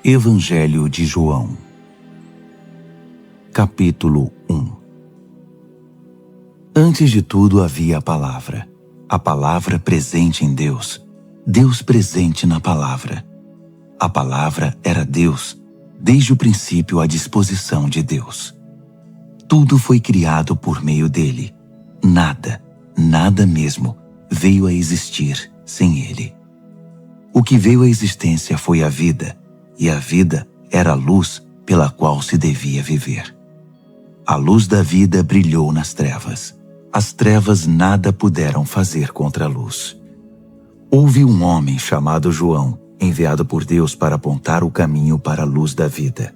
Evangelho de João, capítulo 1. Antes de tudo havia a palavra presente em Deus, Deus presente na palavra. A palavra era Deus, desde o princípio à disposição de Deus. Tudo foi criado por meio dele. Nada mesmo, veio a existir sem ele. O que veio à existência foi a vida, e a vida era a luz pela qual se devia viver. A luz da vida brilhou nas trevas. As trevas nada puderam fazer contra a luz. Houve um homem chamado João, enviado por Deus para apontar o caminho para a luz da vida.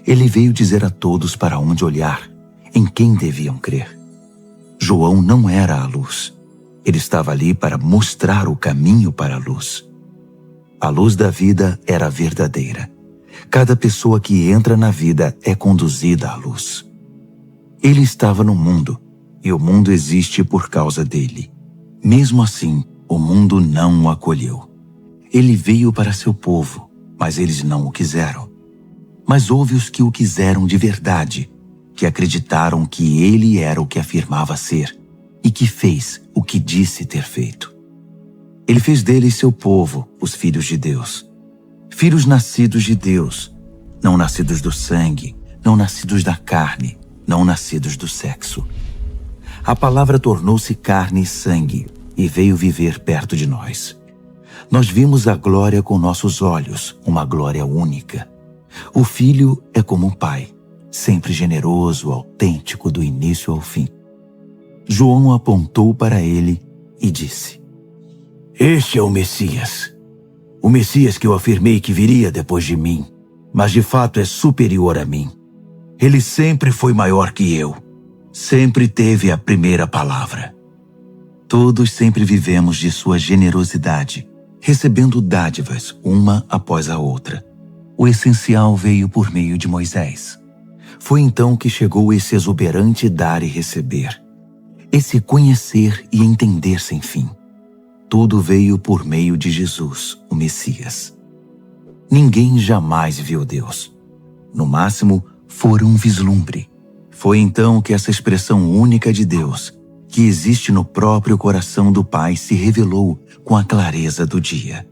Ele veio dizer a todos para onde olhar, em quem deviam crer. João não era a luz. Ele estava ali para mostrar o caminho para a luz. A luz da vida era verdadeira. Cada pessoa que entra na vida é conduzida à luz. Ele estava no mundo, e o mundo existe por causa dele. Mesmo assim, o mundo não o acolheu. Ele veio para seu povo, mas eles não o quiseram. Mas houve os que o quiseram de verdade, que acreditaram que ele era o que afirmava ser, e que fez o que disse ter feito. Ele fez deles seu povo, os filhos de Deus. Filhos nascidos de Deus, não nascidos do sangue, não nascidos da carne, não nascidos do sexo. A palavra tornou-se carne e sangue e veio viver perto de nós. Nós vimos a glória com nossos olhos, uma glória única. O Filho é como um pai, sempre generoso, autêntico do início ao fim. João apontou para ele e disse: "Este é o Messias que eu afirmei que viria depois de mim, mas de fato é superior a mim. Ele sempre foi maior que eu, sempre teve a primeira palavra." Todos sempre vivemos de sua generosidade, recebendo dádivas uma após a outra. O essencial veio por meio de Moisés. Foi então que chegou esse exuberante dar e receber, esse conhecer e entender sem fim. Tudo veio por meio de Jesus, o Messias. Ninguém jamais viu Deus. No máximo, fora um vislumbre. Foi então que essa expressão única de Deus, que existe no próprio coração do Pai, se revelou com a clareza do dia.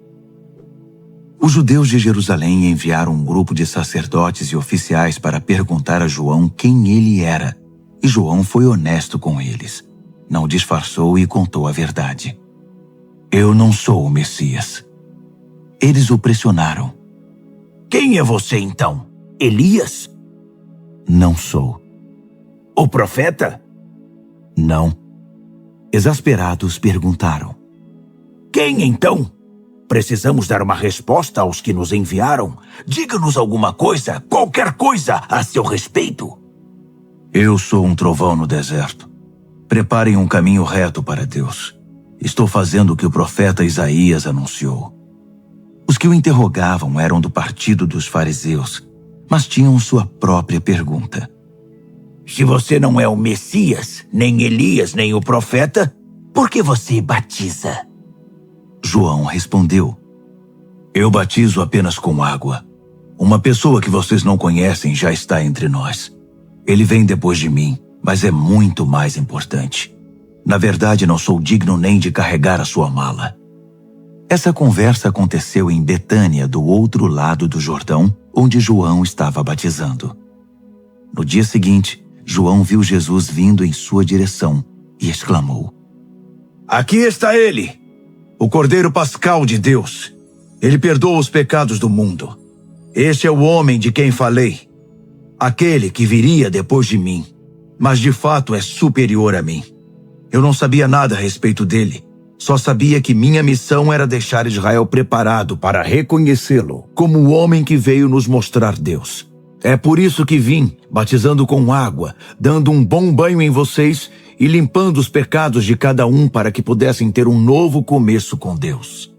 Os judeus de Jerusalém enviaram um grupo de sacerdotes e oficiais para perguntar a João quem ele era, e João foi honesto com eles. Não disfarçou e contou a verdade. "Eu não sou o Messias." Eles o pressionaram. "Quem é você então? Elias?" "Não sou." "O profeta?" "Não." Exasperados perguntaram: "Quem então? Precisamos dar uma resposta aos que nos enviaram. Diga-nos alguma coisa, qualquer coisa a seu respeito." "Eu sou um trovão no deserto. Preparem um caminho reto para Deus. Estou fazendo o que o profeta Isaías anunciou." Os que o interrogavam eram do partido dos fariseus, mas tinham sua própria pergunta. "Se você não é o Messias, nem Elias, nem o profeta, por que você batiza?" João respondeu: "Eu batizo apenas com água. Uma pessoa que vocês não conhecem já está entre nós. Ele vem depois de mim, mas é muito mais importante. Na verdade, não sou digno nem de carregar a sua mala." Essa conversa aconteceu em Betânia, do outro lado do Jordão, onde João estava batizando. No dia seguinte, João viu Jesus vindo em sua direção e exclamou: "Aqui está ele, o Cordeiro Pascal de Deus. Ele perdoa os pecados do mundo. Este é o homem de quem falei, aquele que viria depois de mim, mas de fato é superior a mim. Eu não sabia nada a respeito dele. Só sabia que minha missão era deixar Israel preparado para reconhecê-lo como o homem que veio nos mostrar Deus. É por isso que vim, batizando com água, dando um bom banho em vocês e limpando os pecados de cada um para que pudessem ter um novo começo com Deus."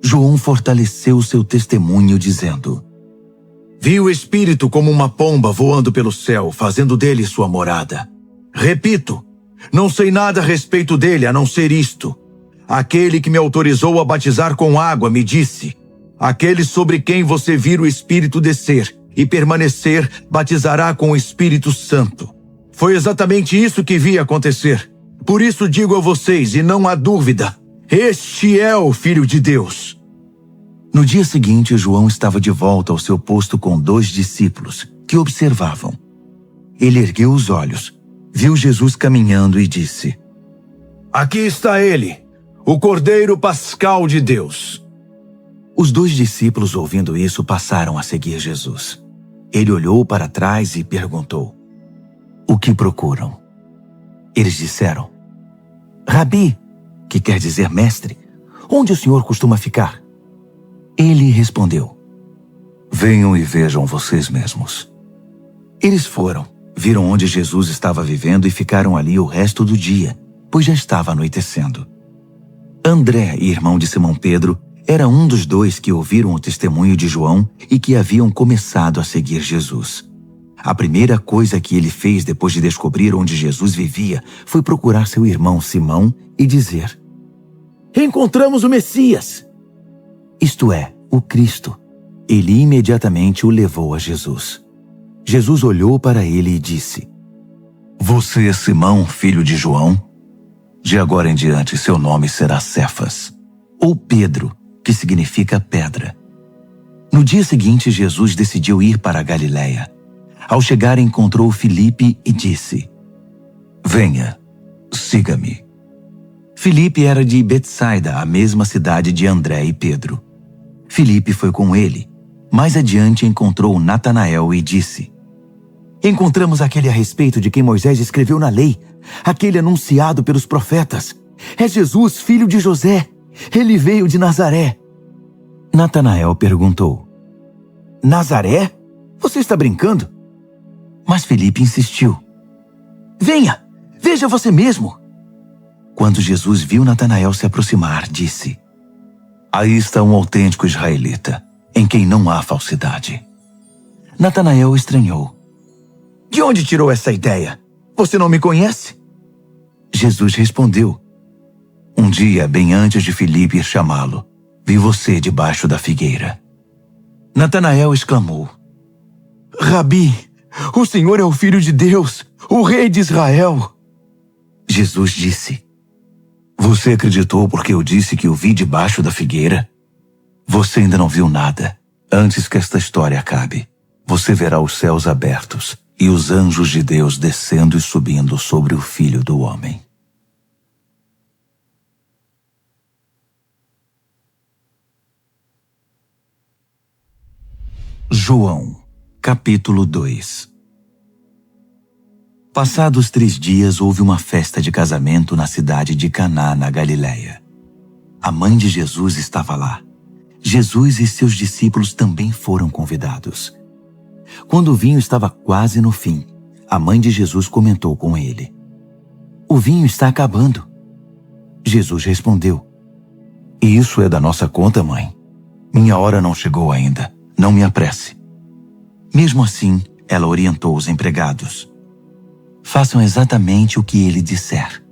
João fortaleceu seu testemunho dizendo: "Vi o Espírito como uma pomba voando pelo céu, fazendo dele sua morada. Repito, não sei nada a respeito dele a não ser isto. Aquele que me autorizou a batizar com água me disse: Aquele sobre quem você vir o Espírito descer e permanecer, batizará com o Espírito Santo. Foi exatamente isso que vi acontecer. Por isso digo a vocês, e não há dúvida, este é o Filho de Deus. No dia seguinte, João estava de volta ao seu posto com 2 discípulos, que observavam. Ele ergueu os olhos, viu Jesus caminhando e disse: Aqui está ele, o Cordeiro Pascal de Deus. Os 2 discípulos, ouvindo isso, passaram a seguir Jesus. Ele olhou para trás e perguntou: O que procuram? Eles disseram: Rabi, que quer dizer mestre, onde o senhor costuma ficar? Ele respondeu: Venham e vejam vocês mesmos. Eles foram, viram onde Jesus estava vivendo e ficaram ali o resto do dia, pois já estava anoitecendo. André, irmão de Simão Pedro, era um dos 2 que ouviram o testemunho de João e que haviam começado a seguir Jesus. A primeira coisa que ele fez depois de descobrir onde Jesus vivia foi procurar seu irmão Simão e dizer: Encontramos o Messias! Isto é, o Cristo. Ele imediatamente o levou a Jesus. Jesus olhou para ele e disse: Você é Simão, filho de João? De agora em diante seu nome será Cefas, ou Pedro, que significa pedra. No dia seguinte, Jesus decidiu ir para a Galiléia. Ao chegar, encontrou Filipe e disse: Venha, siga-me. Filipe era de Betsaida, a mesma cidade de André e Pedro. Filipe foi com ele. Mais adiante encontrou Natanael e disse: Encontramos aquele a respeito de quem Moisés escreveu na lei, aquele anunciado pelos profetas. É Jesus, filho de José. Ele veio de Nazaré. Natanael perguntou: Nazaré? Você está brincando? Mas Filipe insistiu: Venha, veja você mesmo. Quando Jesus viu Natanael se aproximar, disse: Aí está um autêntico israelita, em quem não há falsidade. Natanael estranhou: De onde tirou essa ideia? Você não me conhece? Jesus respondeu: Um dia, bem antes de Filipe ir chamá-lo, vi você debaixo da figueira. Natanael exclamou: Rabi, o Senhor é o Filho de Deus, o Rei de Israel. Jesus disse: Você acreditou porque eu disse que o vi debaixo da figueira? Você ainda não viu nada. Antes que esta história acabe, você verá os céus abertos e os anjos de Deus descendo e subindo sobre o Filho do Homem. João, capítulo 2. Passados 3 dias, houve uma festa de casamento na cidade de Caná, na Galiléia. A mãe de Jesus estava lá. Jesus e seus discípulos também foram convidados. Quando o vinho estava quase no fim, a mãe de Jesus comentou com ele: O vinho está acabando. Jesus respondeu: Isso é da nossa conta, mãe. Minha hora não chegou ainda. Não me apresse. Mesmo assim, ela orientou os empregados: Façam exatamente o que ele disser.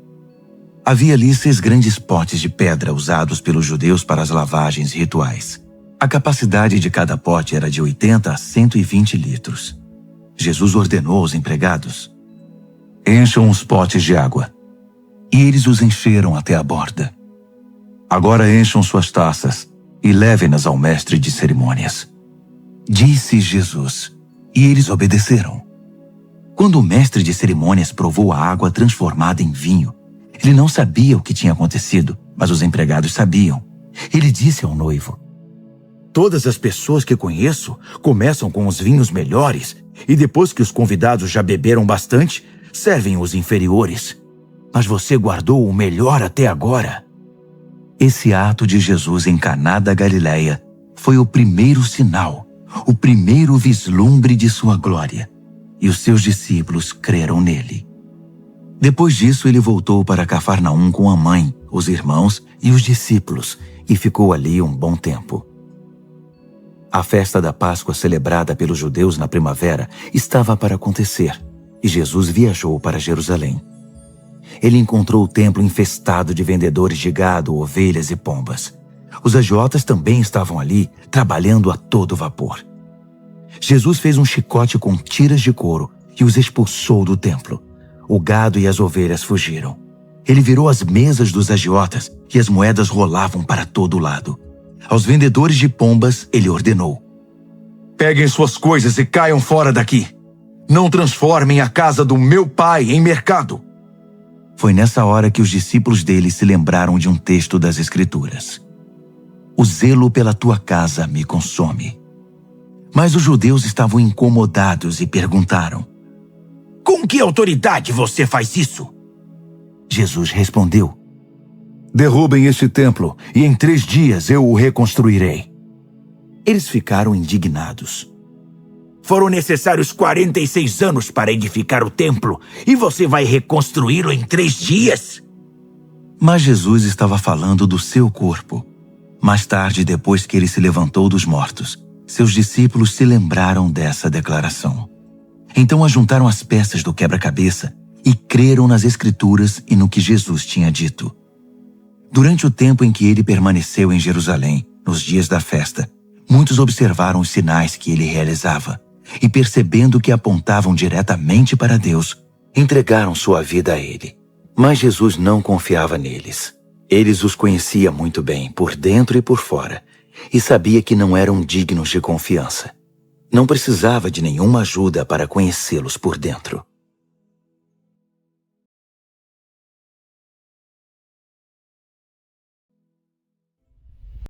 Havia ali 6 grandes potes de pedra usados pelos judeus para as lavagens rituais. A capacidade de cada pote era de 80 a 120 litros. Jesus ordenou aos empregados: Encham os potes de água. E eles os encheram até a borda. Agora encham suas taças e levem-nas ao mestre de cerimônias. Disse Jesus, e eles obedeceram. Quando o mestre de cerimônias provou a água transformada em vinho, ele não sabia o que tinha acontecido, mas os empregados sabiam. Ele disse ao noivo: Todas as pessoas que conheço começam com os vinhos melhores e depois que os convidados já beberam bastante, servem os inferiores. Mas você guardou o melhor até agora. Esse ato de Jesus em Caná da Galiléia foi o primeiro sinal, o primeiro vislumbre de sua glória, e os seus discípulos creram nele. Depois disso, ele voltou para Cafarnaum com a mãe, os irmãos e os discípulos, e ficou ali um bom tempo. A festa da Páscoa celebrada pelos judeus na primavera estava para acontecer, e Jesus viajou para Jerusalém. Ele encontrou o templo infestado de vendedores de gado, ovelhas e pombas. Os agiotas também estavam ali, trabalhando a todo vapor. Jesus fez um chicote com tiras de couro e os expulsou do templo. O gado e as ovelhas fugiram. Ele virou as mesas dos agiotas e as moedas rolavam para todo lado. Aos vendedores de pombas, ele ordenou: peguem suas coisas e caiam fora daqui. Não transformem a casa do meu pai em mercado. Foi nessa hora que os discípulos dele se lembraram de um texto das Escrituras: o zelo pela tua casa me consome. Mas os judeus estavam incomodados e perguntaram: com que autoridade você faz isso? Jesus respondeu: derrubem este templo e em 3 dias eu o reconstruirei. Eles ficaram indignados. Foram necessários 46 anos para edificar o templo e você vai reconstruí-lo em 3 dias? Mas Jesus estava falando do seu corpo. Mais tarde, depois que ele se levantou dos mortos, seus discípulos se lembraram dessa declaração. Então ajuntaram as peças do quebra-cabeça e creram nas Escrituras e no que Jesus tinha dito. Durante o tempo em que ele permaneceu em Jerusalém, nos dias da festa, muitos observaram os sinais que ele realizava e, percebendo que apontavam diretamente para Deus, entregaram sua vida a ele. Mas Jesus não confiava neles. Eles os conhecia muito bem, por dentro e por fora, e sabia que não eram dignos de confiança. Não precisava de nenhuma ajuda para conhecê-los por dentro.